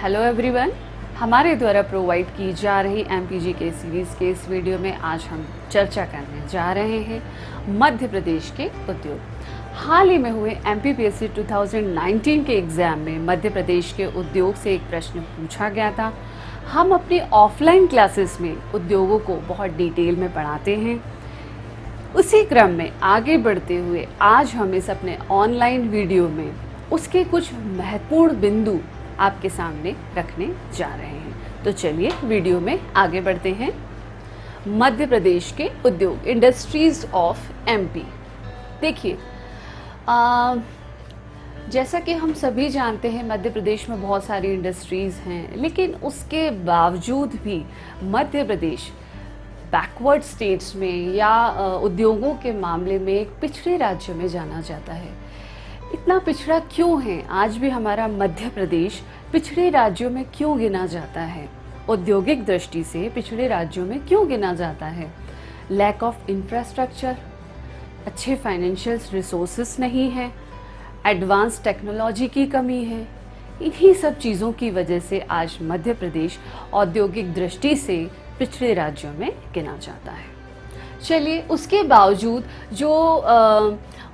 Hello everyone, हमारे द्वारा provide की जा रही एमपीजी के सीरीज़ के इस वीडियो में आज हम चर्चा करने जा रहे हैं मध्य प्रदेश के उद्योग। हाल ही में हुए एमपीपीएससी 2019 के एग्ज़ाम में मध्य प्रदेश के उद्योग से एक प्रश्न पूछा गया था। हम अपनी ऑफलाइन क्लासेस में उद्योगों को बहुत डिटेल में पढ़ाते हैं। उसी क्रम में आगे बढ़ते हुए आज हम इस अपने ऑनलाइन वीडियो में उसके कुछ महत्वपूर्ण बिंदु आपके सामने रखने जा रहे हैं। तो चलिए वीडियो में आगे बढ़ते हैं। मध्य प्रदेश के उद्योग, इंडस्ट्रीज ऑफ एमपी। देखिए, जैसा कि हम सभी जानते हैं मध्य प्रदेश में बहुत सारी इंडस्ट्रीज़ हैं, लेकिन उसके बावजूद भी मध्य प्रदेश बैकवर्ड स्टेट्स में या उद्योगों के मामले में एक पिछड़े राज्य में जाना जाता है। इतना पिछड़ा क्यों है? आज भी हमारा मध्य प्रदेश पिछड़े राज्यों में क्यों गिना जाता है? औद्योगिक दृष्टि से पिछड़े राज्यों में क्यों गिना जाता है? लैक ऑफ इंफ्रास्ट्रक्चर, अच्छे फाइनेंशियल रिसोर्सेस नहीं है, एडवांस टेक्नोलॉजी की कमी है। इन्हीं सब चीज़ों की वजह से आज मध्य प्रदेश औद्योगिक दृष्टि से पिछड़े राज्यों में गिना जाता है। चलिए, उसके बावजूद जो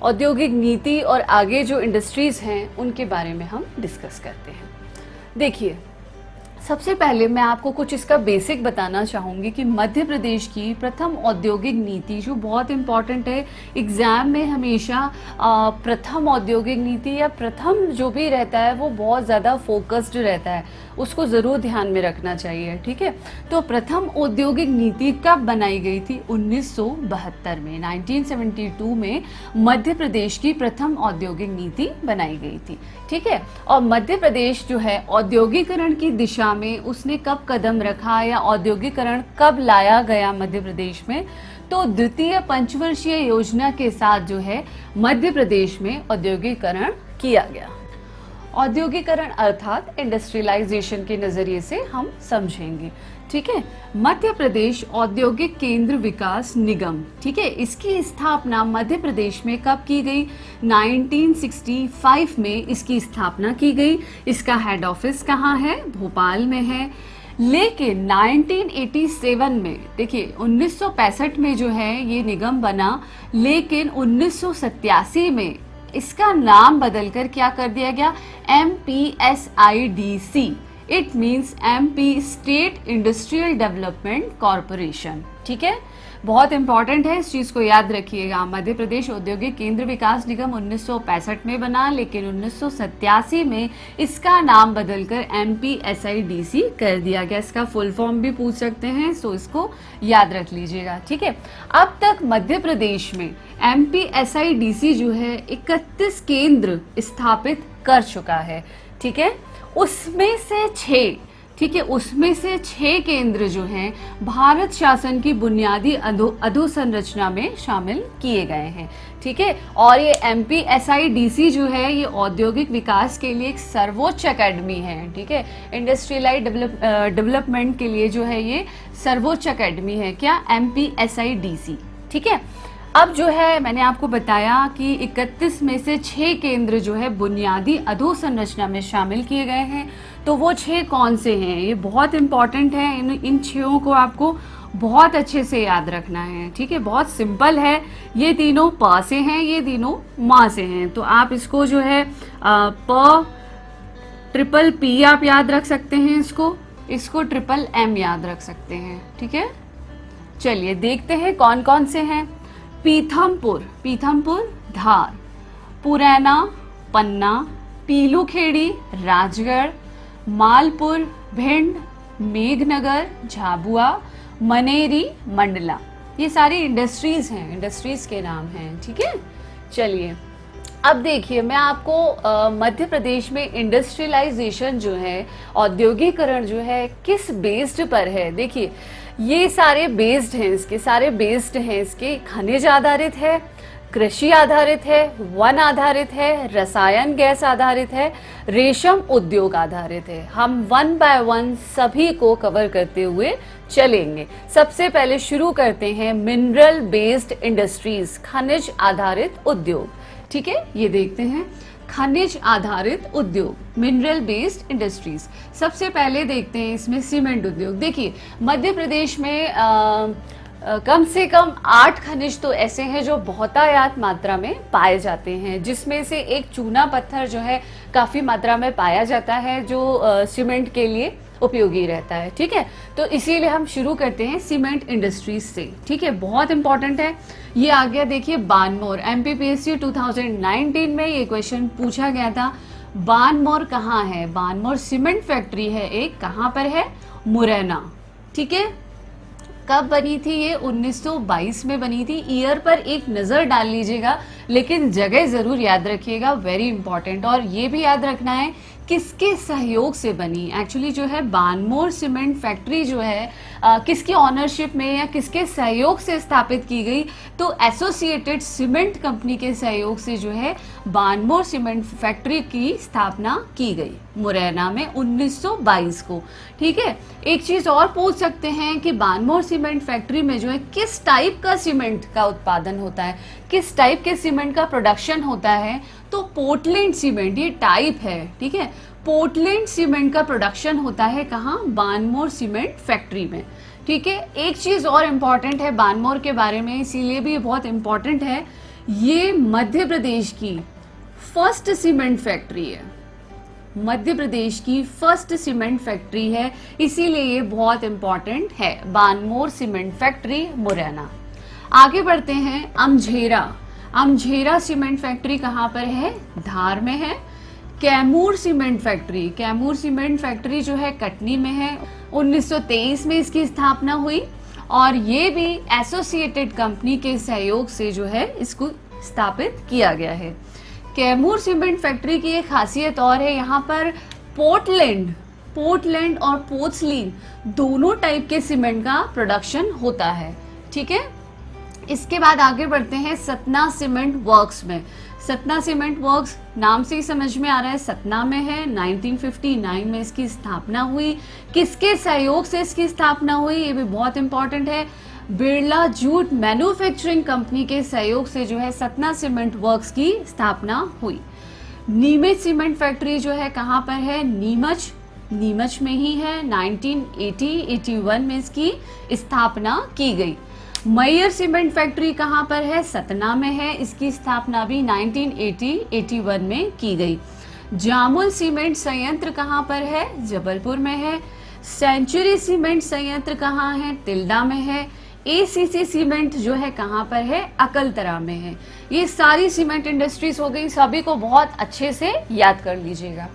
औद्योगिक नीति और आगे जो इंडस्ट्रीज़ हैं उनके बारे में हम डिस्कस करते हैं। देखिए, सबसे पहले मैं आपको कुछ इसका बेसिक बताना चाहूँगी कि मध्य प्रदेश की प्रथम औद्योगिक नीति जो बहुत इम्पॉर्टेंट है, एग्ज़ाम में हमेशा प्रथम औद्योगिक नीति या प्रथम जो भी रहता है वो बहुत ज़्यादा फोकस्ड रहता है, उसको ज़रूर ध्यान में रखना चाहिए। ठीक है, तो प्रथम औद्योगिक नीति कब बनाई गई थी? 1972 में, 1972 में मध्य प्रदेश की प्रथम औद्योगिक नीति बनाई गई थी। ठीक है, और मध्य प्रदेश जो है औद्योगिकरण की दिशा में उसने कब कदम रखा या औद्योगिकरण कब लाया गया मध्य प्रदेश में? तो द्वितीय पंचवर्षीय योजना के साथ जो है मध्य प्रदेश में औद्योगिकरण किया गया। औद्योगिकरण अर्थात इंडस्ट्रियलाइजेशन के नज़रिए से हम समझेंगे। ठीक है, मध्य प्रदेश औद्योगिक केंद्र विकास निगम, ठीक है, इसकी स्थापना मध्य प्रदेश में कब की गई? 1965 में इसकी स्थापना की गई। इसका हेड ऑफिस कहाँ है? भोपाल में है। लेकिन 1987 में, देखिए 1965 में जो है ये निगम बना, लेकिन 1987 में इसका नाम बदलकर क्या कर दिया गया? MPSIDC, it means MP state industrial development corporation. ठीक है, बहुत इंपॉर्टेंट है, इस चीज़ को याद रखिएगा। मध्य प्रदेश औद्योगिक केंद्र विकास निगम 1965 में बना, लेकिन 1987 में इसका नाम बदलकर MPSIDC कर दिया गया। इसका फुल फॉर्म भी पूछ सकते हैं, सो इसको याद रख लीजिएगा। ठीक है, अब तक मध्य प्रदेश में MPSIDC जो है 31 केंद्र स्थापित कर चुका है। ठीक है, उसमें से 6, ठीक है, उसमें से 6 केंद्र जो हैं भारत शासन की बुनियादी अधोसंरचना में शामिल किए गए हैं। ठीक है, और ये MPSIDC जो है ये औद्योगिक विकास के लिए एक सर्वोच्च अकेडमी है। ठीक है, इंडस्ट्रियलाइज डेवलपमेंट के लिए जो है ये सर्वोच्च अकेडमी है। क्या? MPSIDC। ठीक है, अब जो है मैंने आपको बताया कि 31 में से 6 केंद्र जो है बुनियादी अधोसंरचना में शामिल किए गए हैं। तो वो 6 कौन से हैं? ये बहुत इंपॉर्टेंट है, इन 6 को आपको बहुत अच्छे से याद रखना है। ठीक है, बहुत सिंपल है। ये तीनों प से हैं, ये तीनों माँ से हैं। तो आप इसको जो है PPP आप याद रख सकते हैं, इसको MM याद रख सकते हैं। ठीक है, चलिए देखते हैं कौन कौन से हैं। पीथमपुर धार, पुरैना पन्ना, पीलूखेड़ी राजगढ़, मालपुर भिंड, मेघनगर झाबुआ, मनेरी मंडला, ये सारी इंडस्ट्रीज हैं, इंडस्ट्रीज के नाम हैं। ठीक है, चलिए अब देखिए, मैं आपको मध्य प्रदेश में इंडस्ट्रियलाइजेशन जो है, औद्योगिकरण जो है किस बेस्ड पर है। देखिए, ये सारे बेस्ड हैं, इसके खनिज आधारित है, कृषि आधारित है, वन आधारित है, रसायन गैस आधारित है, रेशम उद्योग आधारित है। हम वन बाय वन सभी को कवर करते हुए चलेंगे। सबसे पहले शुरू करते हैं मिनरल बेस्ड इंडस्ट्रीज, खनिज आधारित उद्योग। ठीक है, ये देखते हैं खनिज आधारित उद्योग, मिनरल बेस्ड इंडस्ट्रीज। सबसे पहले देखते हैं इसमें सीमेंट उद्योग। देखिए मध्य प्रदेश में कम से कम 8 खनिज तो ऐसे हैं जो बहुतायत मात्रा में पाए जाते हैं, जिसमें से एक चूना पत्थर जो है काफी मात्रा में पाया जाता है, जो सीमेंट के लिए उपयोगी रहता है। ठीक है, तो इसीलिए हम शुरू करते हैं सीमेंट इंडस्ट्रीज से। ठीक है, बहुत इंपॉर्टेंट है। ये आ गया देखिए बानमोर, एमपीपीएससी 2019 में ये क्वेश्चन पूछा गया था। बानमोर कहाँ है? बानमोर सीमेंट फैक्ट्री है एक, कहाँ पर है? मुरैना। ठीक है, कब बनी थी ये? 1922 में बनी थी। ईयर पर एक नज़र डाल लीजिएगा, लेकिन जगह ज़रूर याद रखिएगा, वेरी इंपॉर्टेंट। और ये भी याद रखना है किसके सहयोग से बनी। एक्चुअली जो है बानमोर सीमेंट फैक्ट्री जो है किसकी ऑनरशिप में या किसके सहयोग से स्थापित की गई? तो एसोसिएटेड सीमेंट कंपनी के सहयोग से जो है बानमोर सीमेंट फैक्ट्री की स्थापना की गई मुरैना में 1922 को। ठीक है, एक चीज और पूछ सकते हैं कि बानमोर सीमेंट फैक्ट्री में जो है किस टाइप का सीमेंट का उत्पादन होता है, किस टाइप के सीमेंट का प्रोडक्शन होता है? तो पोर्टलैंड सीमेंट ये टाइप है। ठीक है, पोर्टलैंड सीमेंट का प्रोडक्शन होता है कहाँ? बानमोर सीमेंट फैक्ट्री में। ठीक है, एक चीज और इम्पॉर्टेंट है बानमोर के बारे में, इसीलिए भी बहुत इम्पॉर्टेंट है, ये मध्य प्रदेश की फर्स्ट सीमेंट फैक्ट्री है। मध्य प्रदेश की फर्स्ट सीमेंट फैक्ट्री है, इसीलिए ये बहुत इंपॉर्टेंट है, बानमोर सीमेंट फैक्ट्री मुरैना। आगे बढ़ते हैं, अमझेरा। अमझेरा सीमेंट फैक्ट्री कहाँ पर है? धार में है। Kaimur cement factory, Kaimur cement factory जो है कटनी में है। 1923 में इसकी स्थापना हुई और ये भी एसोसिएटेड कंपनी के सहयोग से जो है इसको स्थापित किया गया है। कैमूर सीमेंट फैक्ट्री की एक खासियत और है, यहाँ पर पोर्टलैंड और पोर्टस्लीन दोनों टाइप के सीमेंट का प्रोडक्शन होता है। ठीक है, इसके बाद आगे बढ़ते हैं सतना सीमेंट वर्क्स में। सतना सीमेंट वर्क्स नाम से ही समझ में आ रहा है सतना में है। 1959 में इसकी स्थापना हुई। किसके सहयोग से इसकी स्थापना हुई? ये भी बहुत इंपॉर्टेंट है, बिरला जूट मैन्युफैक्चरिंग कंपनी के सहयोग से जो है सतना सीमेंट वर्क्स की स्थापना हुई। नीमच सीमेंट फैक्ट्री जो है कहाँ पर है? नीमच में ही है। 1980-81 में इसकी स्थापना की गई। मैयर सीमेंट फैक्ट्री कहाँ पर है? सतना में है। इसकी स्थापना भी 1980-81 में की गई। जामुल सीमेंट संयंत्र कहाँ पर है? जबलपुर में है। सेंचुरी सीमेंट संयंत्र कहाँ है? तिल्दा में है। एसीसी सीमेंट जो है कहाँ पर है? अकलतरा में है। ये सारी सीमेंट इंडस्ट्रीज हो गई, सभी को बहुत अच्छे से याद कर लीजिएगा।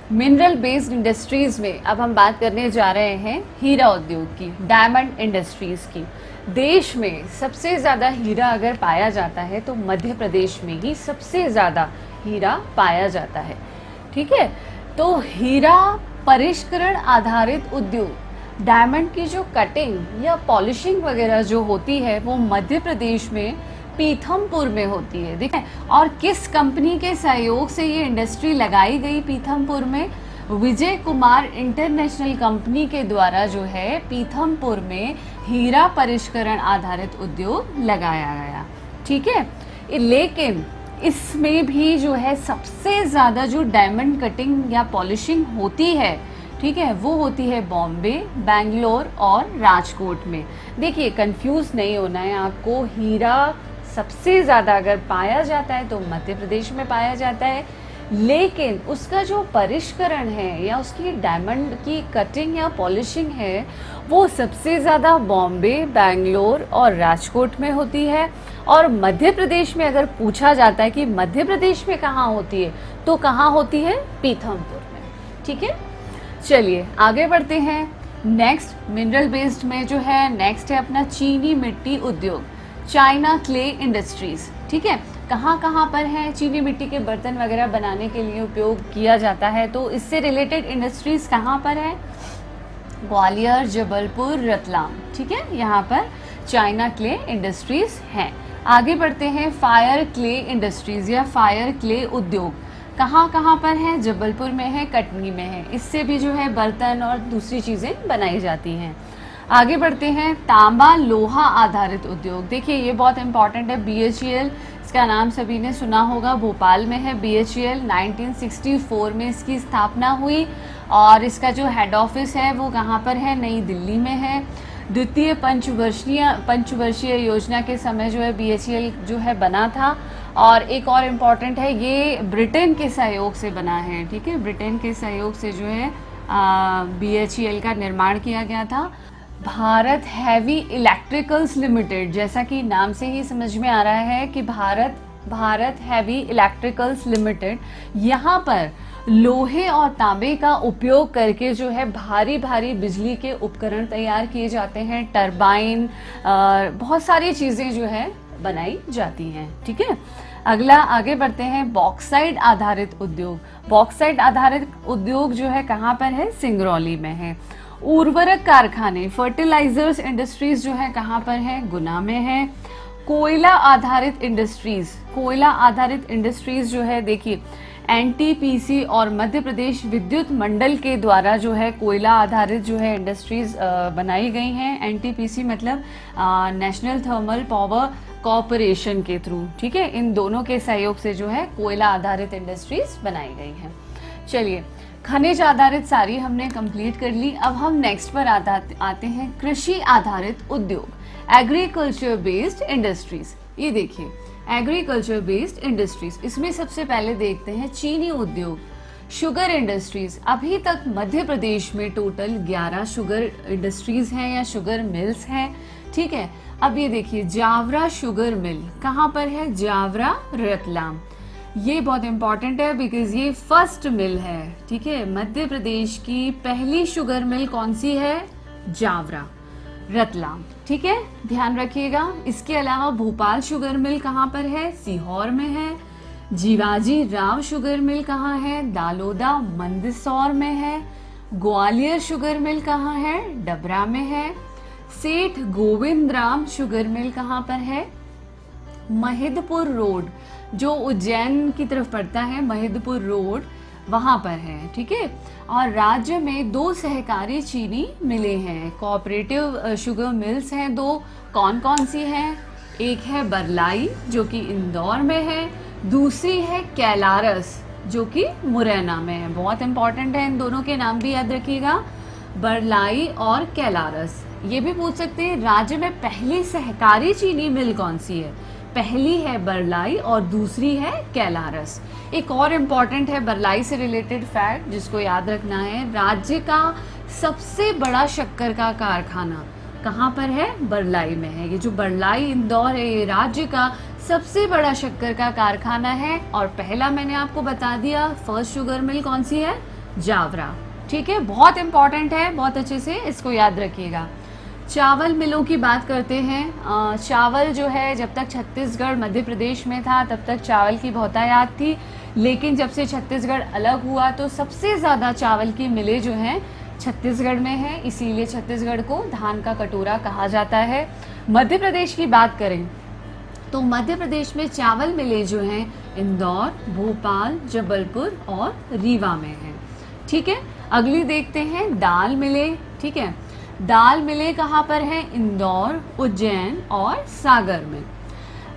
मिनरल बेस्ड इंडस्ट्रीज में अब हम बात करने जा रहे हैं हीरा उद्योग की, डायमंड इंडस्ट्रीज की। देश में सबसे ज़्यादा हीरा अगर पाया जाता है तो मध्य प्रदेश में ही सबसे ज़्यादा हीरा पाया जाता है। ठीक है, तो हीरा परिष्करण आधारित उद्योग, डायमंड की जो कटिंग या पॉलिशिंग वगैरह जो होती है वो मध्य प्रदेश में पीथमपुर में होती है। देखिए, और किस कंपनी के सहयोग से ये इंडस्ट्री लगाई गई पीथमपुर में? विजय कुमार इंटरनेशनल कंपनी के द्वारा जो है पीथमपुर में हीरा परिष्करण आधारित उद्योग लगाया गया। ठीक है, लेकिन इसमें भी जो है सबसे ज़्यादा जो डायमंड कटिंग या पॉलिशिंग होती है, ठीक है, वो होती है बॉम्बे, बेंगलोर और राजकोट में। देखिए, कंफ्यूज नहीं होना है आपको, हीरा सबसे ज़्यादा अगर पाया जाता है तो मध्य प्रदेश में पाया जाता है, लेकिन उसका जो परिष्करण है या उसकी डायमंड की कटिंग या पॉलिशिंग है वो सबसे ज़्यादा बॉम्बे, बेंगलोर और राजकोट में होती है। और मध्य प्रदेश में अगर पूछा जाता है कि मध्य प्रदेश में कहाँ होती है तो कहाँ होती है? पीथमपुर में। ठीक है, चलिए आगे बढ़ते हैं। नेक्स्ट मिनरल बेस्ड में जो है नेक्स्ट है अपना चीनी मिट्टी उद्योग, चाइना क्ले इंडस्ट्रीज। ठीक है, कहाँ कहाँ पर है? चीनी मिट्टी के बर्तन वगैरह बनाने के लिए उपयोग किया जाता है, तो इससे रिलेटेड इंडस्ट्रीज कहाँ पर है? ग्वालियर, जबलपुर, रतलाम। ठीक है, यहाँ पर चाइना क्ले इंडस्ट्रीज हैं। आगे बढ़ते हैं, फायर क्ले इंडस्ट्रीज या फायर क्ले उद्योग कहाँ कहाँ पर है? जबलपुर में है, कटनी में है। इससे भी जो है बर्तन और दूसरी चीज़ें बनाई जाती हैं। आगे बढ़ते हैं, तांबा लोहा आधारित उद्योग। देखिए ये बहुत इंपॉर्टेंट है, BHEL, इसका नाम सभी ने सुना होगा, भोपाल में है BHEL। 1964 में इसकी स्थापना हुई और इसका जो हेड ऑफिस है वो कहाँ पर है, नई दिल्ली में है। द्वितीय पंचवर्षीय योजना के समय जो है BHEL जो है बना था। और एक और इम्पॉर्टेंट है, ये ब्रिटेन के सहयोग से बना है, ठीक है, ब्रिटेन के सहयोग से जो है BHEL का निर्माण किया गया था। भारत हैवी इलेक्ट्रिकल्स लिमिटेड, जैसा कि नाम से ही समझ में आ रहा है कि भारत हैवी इलेक्ट्रिकल्स लिमिटेड, यहाँ पर लोहे और तांबे का उपयोग करके जो है भारी भारी बिजली के उपकरण तैयार किए जाते हैं, टरबाइन, बहुत सारी चीज़ें जो है बनाई जाती हैं, ठीक है। अगला आगे बढ़ते हैं, बॉक्साइट आधारित उद्योग। बॉक्साइट आधारित उद्योग जो है कहाँ पर है, सिंगरौली में है। उर्वरक कारखाने, फर्टिलाइजर्स इंडस्ट्रीज जो है कहाँ पर है, गुना में है। कोयला आधारित इंडस्ट्रीज जो है, देखिए NTPC और मध्य प्रदेश विद्युत मंडल के द्वारा जो है कोयला आधारित जो है इंडस्ट्रीज बनाई गई हैं। NTPC मतलब नेशनल थर्मल पावर कॉरपोरेशन के थ्रू, ठीक है, इन दोनों के सहयोग से जो है कोयला आधारित इंडस्ट्रीज बनाई गई हैं। चलिए, खनिज आधारित सारी हमने कंप्लीट कर ली। अब हम नेक्स्ट पर आते हैं, कृषि आधारित उद्योग, एग्रीकल्चर बेस्ड इंडस्ट्रीज। ये देखिए, एग्रीकल्चर बेस्ड इंडस्ट्रीज, इसमें सबसे पहले देखते हैं चीनी उद्योग, शुगर इंडस्ट्रीज। अभी तक मध्य प्रदेश में टोटल 11 शुगर इंडस्ट्रीज हैं या शुगर मिल्स हैं, ठीक है। अब ये देखिए, जावरा शुगर मिल कहाँ पर है, जावरा, रतलाम। ये बहुत इंपॉर्टेंट है बिकॉज ये फर्स्ट मिल है, ठीक है। मध्य प्रदेश की पहली शुगर मिल कौन सी है, जावरा, रतलाम, ठीक है, ध्यान रखिएगा। इसके अलावा भोपाल शुगर मिल कहाँ पर है, सीहोर में है। जीवाजी राव शुगर मिल कहाँ है, दालोदा, मंदसौर में है। ग्वालियर शुगर मिल कहाँ है, डबरा में है। सेठ गोविंद राम शुगर मिल कहाँ पर है, महिदपुर रोड, जो उज्जैन की तरफ पड़ता है, महिदपुर रोड वहाँ पर है, ठीक है। और राज्य में 2 सहकारी चीनी मिले हैं, कोऑपरेटिव शुगर मिल्स हैं 2। कौन कौन सी हैं, एक है बरलाई जो कि इंदौर में है, दूसरी है कैलारस जो कि मुरैना में है। बहुत इंपॉर्टेंट है, इन दोनों के नाम भी याद रखिएगा, बरलाई और कैलारस। ये भी पूछ सकते हैं, राज्य में पहली सहकारी चीनी मिल कौन सी है, पहली है बरलाई और दूसरी है कैलारस। एक और इम्पॉर्टेंट है बरलाई से रिलेटेड फैक्ट जिसको याद रखना है, राज्य का सबसे बड़ा शक्कर का कारखाना कहाँ पर है, बरलाई में है। ये जो बरलाई इंदौर है, ये राज्य का सबसे बड़ा शक्कर का कारखाना है। और पहला मैंने आपको बता दिया, फर्स्ट शुगर मिल कौन सी है, जावरा, ठीक है। बहुत इंपॉर्टेंट है, बहुत अच्छे से इसको याद रखिएगा। चावल मिलों की बात करते हैं। चावल जो है, जब तक छत्तीसगढ़ मध्य प्रदेश में था तब तक चावल की बहुतायत थी, लेकिन जब से छत्तीसगढ़ अलग हुआ तो सबसे ज़्यादा चावल की मिलें जो हैं छत्तीसगढ़ में है, इसीलिए छत्तीसगढ़ को धान का कटोरा कहा जाता है। मध्य प्रदेश की बात करें तो मध्य प्रदेश में चावल मिलें जो हैं इंदौर, भोपाल, जबलपुर और रीवा में हैं, ठीक है। अगली देखते हैं दाल मिलें, ठीक है। दाल मिलें कहाँ पर है, इंदौर, उज्जैन और सागर में।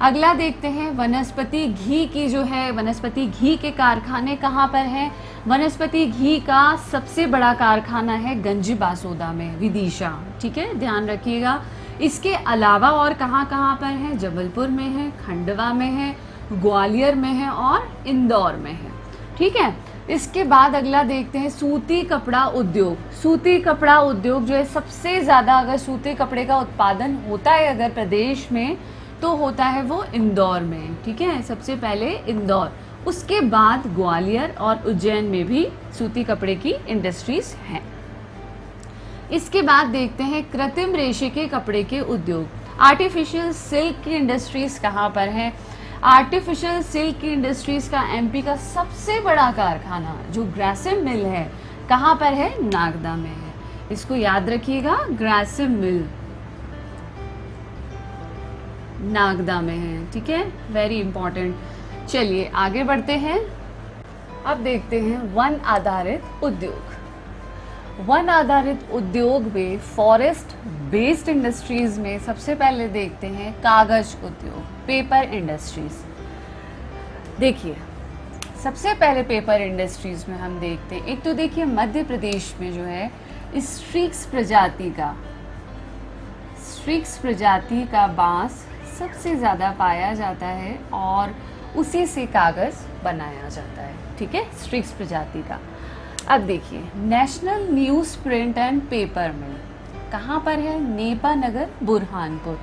अगला देखते हैं वनस्पति घी की जो है, वनस्पति घी के कारखाने कहाँ पर हैं। वनस्पति घी का सबसे बड़ा कारखाना है गंजबासौदा में, विदिशा, ठीक है, ध्यान रखिएगा। इसके अलावा और कहाँ कहाँ पर है, जबलपुर में है, खंडवा में है, ग्वालियर में है और इंदौर में है, ठीक है। इसके बाद अगला देखते हैं सूती कपड़ा उद्योग। सूती कपड़ा उद्योग जो है सबसे ज़्यादा, अगर सूती कपड़े का उत्पादन होता है अगर प्रदेश में तो होता है वो इंदौर में, ठीक है, सबसे पहले इंदौर, उसके बाद ग्वालियर और उज्जैन में भी सूती कपड़े की इंडस्ट्रीज हैं। इसके बाद देखते हैं कृत्रिम रेशे के कपड़े के उद्योग, आर्टिफिशियल सिल्क की इंडस्ट्रीज कहाँ पर है। आर्टिफिशियल सिल्क की इंडस्ट्रीज का एमपी का सबसे बड़ा कारखाना जो ग्रासिम मिल है कहाँ पर है, नागदा में है, इसको याद रखिएगा, ग्रासिम मिल नागदा में है, ठीक है, वेरी इंपॉर्टेंट। चलिए आगे बढ़ते हैं। अब देखते हैं वन आधारित उद्योग। वन आधारित उद्योग में फॉरेस्ट बेस्ड इंडस्ट्रीज में सबसे पहले देखते हैं कागज उद्योग, पेपर इंडस्ट्रीज। देखिए सबसे पहले पेपर इंडस्ट्रीज में हम देखते हैं, एक तो देखिए मध्य प्रदेश में जो है स्ट्रिक्स प्रजाति का बांस सबसे ज़्यादा पाया जाता है और उसी से कागज़ बनाया जाता है, ठीक है, स्ट्रिक्स प्रजाति का। अब देखिए national news print and paper mill कहाँ पर है? नेपा नगर, बुरहानपुर।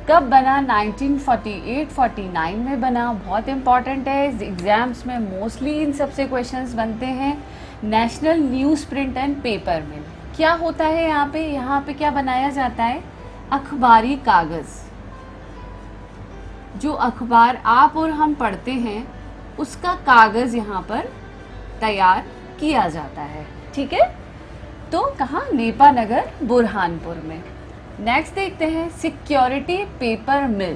कब बना? 1948-49 में बना। बहुत इंपॉर्टेंट है, एग्जाम्स में मोस्टली इन सबसे क्वेश्चंस बनते हैं। National news print and paper mill क्या होता है? यहाँ पे क्या बनाया जाता है? अखबारी कागज़। जो अखबार आप और हम पढ़ते हैं उसका कागज़ यहाँ पर तैयार किया जाता है, ठीक है। तो कहाँ? नेपा नगर, बुरहानपुर में। नेक्स्ट देखते हैं सिक्योरिटी पेपर मिल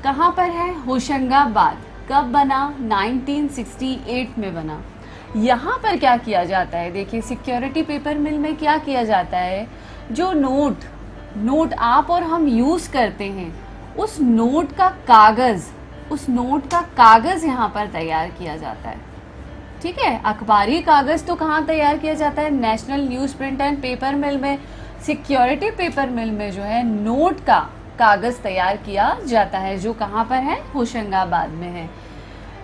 कहाँ पर है? होशंगाबाद। कब बना? 1968 में बना। यहाँ पर क्या किया जाता है? देखिए सिक्योरिटी पेपर मिल में क्या किया जाता है? जो नोट आप और हम यूज़ करते हैं उस नोट का कागज़ यहाँ पर तैयार किया जाता है, ठीक है। अखबारी कागज़ तो कहाँ तैयार किया जाता है? National news print and paper mill में। सिक्योरिटी पेपर मिल में जो है नोट का कागज़ तैयार किया जाता है, जो कहाँ पर है? होशंगाबाद में है।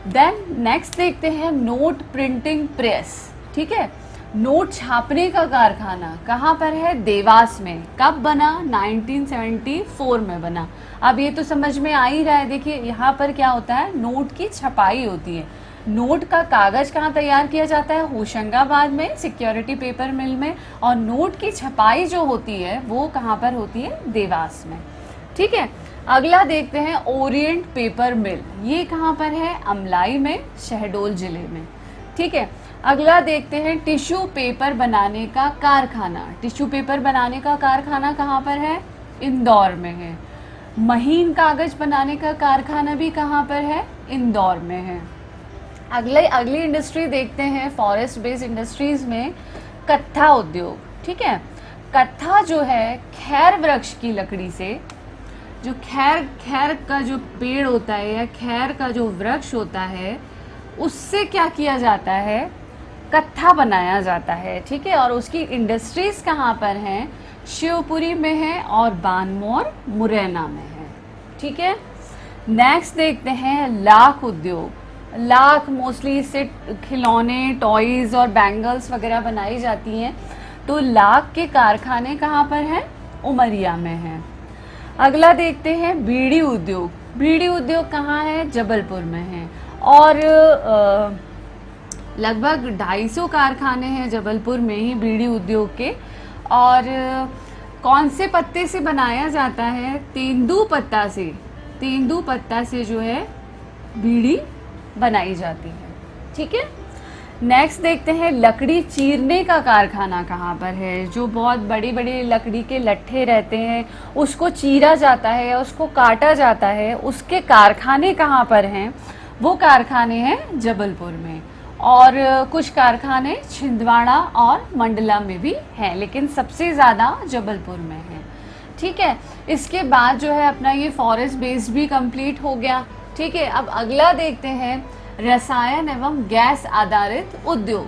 देन नेक्स्ट देखते हैं नोट प्रिंटिंग प्रेस, ठीक है। नोट छापने का कारखाना कहाँ पर है? देवास में। कब बना? 1974 में बना। अब ये तो समझ में आ ही रहा है। देखिए यहाँ पर क्या होता है? नोट की छपाई होती है। नोट का कागज़ कहाँ तैयार किया जाता है? होशंगाबाद में, सिक्योरिटी पेपर मिल में। और नोट की छपाई जो होती है वो कहाँ पर होती है? देवास में, ठीक है। अगला देखते हैं ओरिएंट पेपर मिल। ये कहाँ पर है? अमलाई में, शहडोल जिले में, ठीक है। अगला देखते हैं टिश्यू पेपर बनाने का कारखाना। टिश्यू पेपर बनाने का कारखाना कहाँ पर है? इंदौर में है। महीन कागज़ बनाने का कारखाना भी कहाँ पर है? इंदौर में है। अगली इंडस्ट्री देखते हैं फॉरेस्ट बेस्ड इंडस्ट्रीज में कत्था उद्योग, ठीक है। कत्था जो है खैर वृक्ष की लकड़ी से, जो खैर का जो पेड़ होता है या खैर का जो वृक्ष होता है उससे क्या किया जाता है? कत्था बनाया जाता है, ठीक है। और उसकी इंडस्ट्रीज कहाँ पर हैं? शिवपुरी में है और बानमोर, मुरैना में है, ठीक है। नेक्स्ट देखते हैं लाख उद्योग। लाख मोस्टली इससे खिलौने, टॉयज़ और बैंगल्स वगैरह बनाई जाती हैं। तो लाख के कारखाने कहाँ पर हैं? उमरिया में हैं। अगला देखते हैं बीड़ी उद्योग। बीड़ी उद्योग कहाँ है? जबलपुर में है। और लगभग 250 कारखाने हैं जबलपुर में ही बीड़ी उद्योग के। और कौन से पत्ते से बनाया जाता है? तेंदुपत्ता से। तेंदुपत्ता से जो है बीड़ी बनाई जाती है, ठीक है। नेक्स्ट देखते हैं लकड़ी चीरने का कारखाना कहाँ पर है? जो बहुत बड़ी बड़ी लकड़ी के लट्ठे रहते हैं उसको चीरा जाता है, उसको काटा जाता है, उसके कारखाने कहाँ पर हैं? वो कारखाने हैं जबलपुर में। और कुछ कारखाने छिंदवाड़ा और मंडला में भी हैं, लेकिन सबसे ज़्यादा जबलपुर में है, ठीक है। इसके बाद जो है अपना ये फॉरेस्ट बेस्ड भी कंप्लीट हो गया, ठीक है। अब अगला देखते हैं रसायन एवं गैस आधारित उद्योग,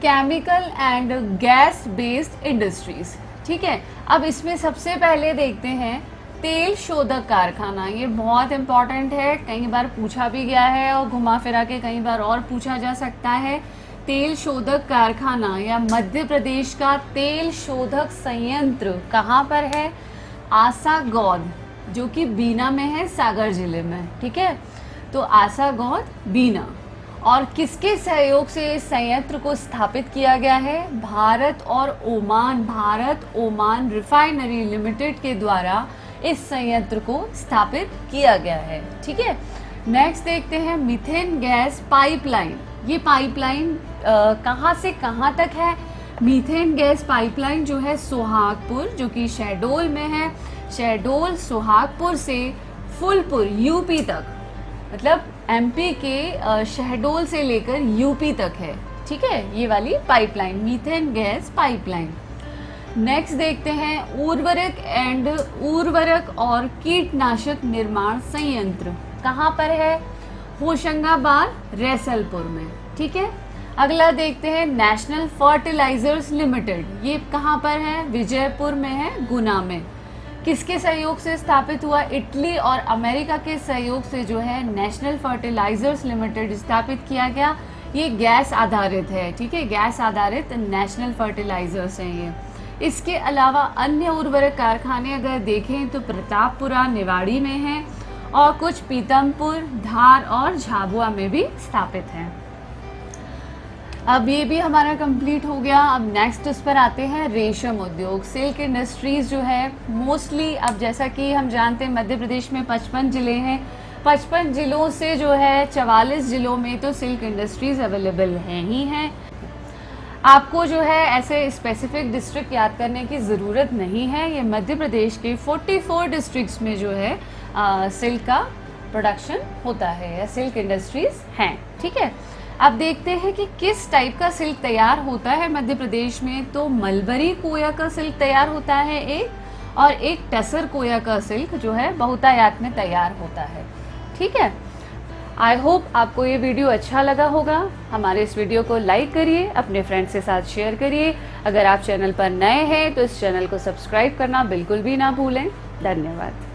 chemical and gas based industries, ठीक है। अब इसमें सबसे पहले देखते हैं तेल शोधक कारखाना। ये बहुत इंपॉर्टेंट है, कई बार पूछा भी गया है और घुमा फिरा के कई बार और पूछा जा सकता है। तेल शोधक कारखाना या मध्य प्रदेश का तेल शोधक संयंत्र कहाँ पर है? आसागौद, जो कि बीना में है, सागर जिले में, ठीक है। तो आसागौद, बीना। और किसके सहयोग से इस संयंत्र को स्थापित किया गया है? भारत ओमान रिफाइनरी लिमिटेड के द्वारा इस संयंत्र को स्थापित किया गया है, ठीक है। नेक्स्ट देखते हैं मीथेन गैस पाइपलाइन। ये पाइपलाइन कहाँ से कहाँ तक है? मीथेन गैस पाइपलाइन जो है सोहागपुर, जो कि शहडोल में है, शहडोल सोहागपुर से फुलपुर यूपी तक, मतलब एमपी के शहडोल से लेकर यूपी तक है, ठीक है, ये वाली pipeline, methane gas pipeline. Next देखते हैं उर्वरक और कीटनाशक निर्माण संयंत्र कहाँ पर है? होशंगाबाद, रैसलपुर में। ठीक है, अगला देखते हैं नेशनल फर्टिलाइजर्स लिमिटेड, ये कहाँ पर है? विजयपुर में है, गुना में। किसके सहयोग से स्थापित हुआ? इटली और अमेरिका के सहयोग से जो है नेशनल फर्टिलाइजर्स लिमिटेड स्थापित किया गया। ये गैस आधारित है, ठीक है, गैस आधारित नेशनल फर्टिलाइजर्स हैं ये। इसके अलावा अन्य उर्वरक कारखाने अगर देखें तो प्रतापपुरा, निवाड़ी में हैं और कुछ पीतमपुर, धार और झाबुआ में भी स्थापित हैं। अब ये भी हमारा कंप्लीट हो गया। अब नेक्स्ट उस पर आते हैं रेशम उद्योग, सिल्क इंडस्ट्रीज जो है मोस्टली, अब जैसा कि हम जानते हैं मध्य प्रदेश में 55 जिले हैं, 55 जिलों से जो है 44 जिलों में तो सिल्क इंडस्ट्रीज अवेलेबल हैं ही हैं। आपको जो है ऐसे स्पेसिफिक डिस्ट्रिक्ट याद करने की ज़रूरत नहीं है, ये मध्य प्रदेश के 44 डिस्ट्रिक्ट्स में जो है सिल्क का प्रोडक्शन होता है या सिल्क इंडस्ट्रीज हैं। ठीक है, अब देखते हैं कि किस टाइप का सिल्क तैयार होता है मध्य प्रदेश में। तो मलबरी कोया का सिल्क तैयार होता है एक, और एक टसर कोया का सिल्क जो है बहुतायत में तैयार होता है। ठीक है, आई होप आपको ये वीडियो अच्छा लगा होगा। हमारे इस वीडियो को लाइक करिए, अपने फ्रेंड्स के साथ शेयर करिए। अगर आप चैनल पर नए हैं तो इस चैनल को सब्सक्राइब करना बिल्कुल भी ना भूलें। धन्यवाद।